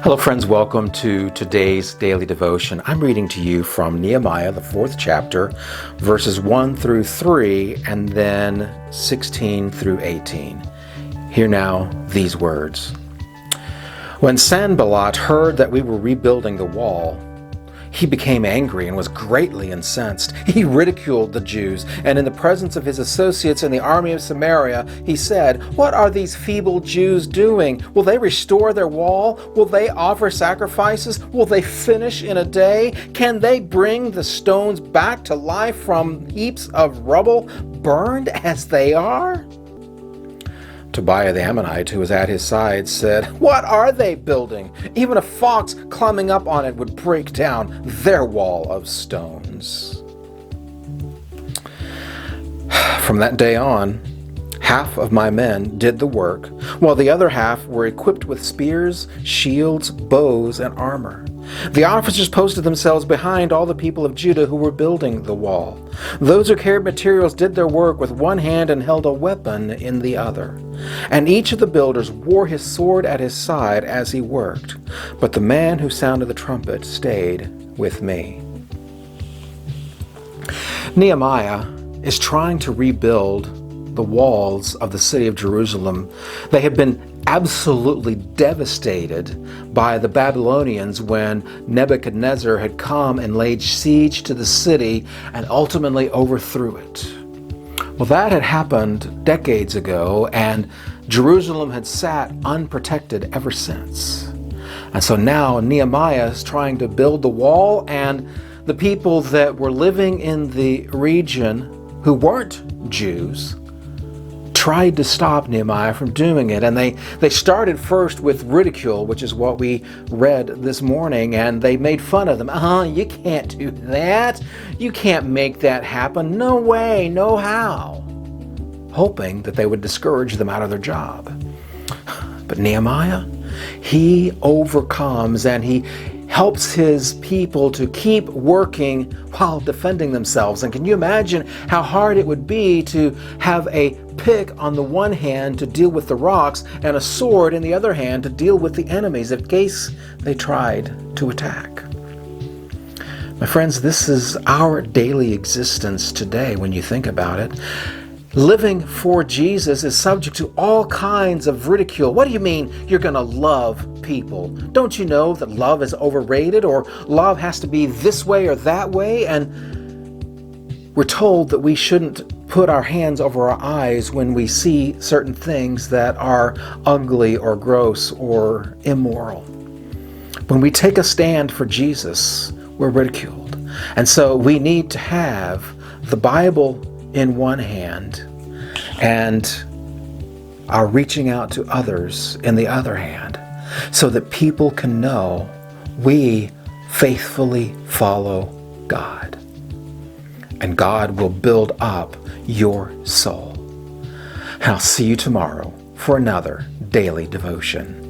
Hello friends, welcome to today's daily devotion. I'm reading to you from Nehemiah, the 4th chapter, verses 1 through 3, and then 16 through 18. Hear now these words. When Sanballat heard that we were rebuilding the wall, he became angry and was greatly incensed. He ridiculed the Jews, and in the presence of his associates in the army of Samaria, he said, "What are these feeble Jews doing? Will they restore their wall? Will they offer sacrifices? Will they finish in a day? Can they bring the stones back to life from heaps of rubble, burned as they are?" Tobiah the Ammonite, who was at his side, said, "What are they building? Even a fox climbing up on it would break down their wall of stones." From that day on, half of my men did the work, while the other half were equipped with spears, shields, bows, and armor. The officers posted themselves behind all the people of Judah who were building the wall. Those who carried materials did their work with one hand and held a weapon in the other. And each of the builders wore his sword at his side as he worked. But the man who sounded the trumpet stayed with me. Nehemiah is trying to rebuild the walls of the city of Jerusalem. They had been absolutely devastated by the Babylonians when Nebuchadnezzar had come and laid siege to the city and ultimately overthrew it. Well, that had happened decades ago, and Jerusalem had sat unprotected ever since. And so now Nehemiah is trying to build the wall, and the people that were living in the region who weren't Jews tried to stop Nehemiah from doing it. And they started first with ridicule, which is what we read this morning, and they made fun of them. You can't do that. You can't make that happen. No way, no how. Hoping that they would discourage them out of their job. But Nehemiah, he overcomes and he helps his people to keep working while defending themselves. And can you imagine how hard it would be to have a pick on the one hand to deal with the rocks and a sword in the other hand to deal with the enemies in case they tried to attack? My friends, this is our daily existence today when you think about it. Living for Jesus is subject to all kinds of ridicule. What do you mean you're going to love people? Don't you know that love is overrated, or love has to be this way or that way? And we're told that we shouldn't put our hands over our eyes when we see certain things that are ugly or gross or immoral. When we take a stand for Jesus, we're ridiculed. And so we need to have the Bible in one hand and are reaching out to others in the other hand, so that people can know we faithfully follow God. And God will build up your soul. And I'll see you tomorrow for another daily devotion.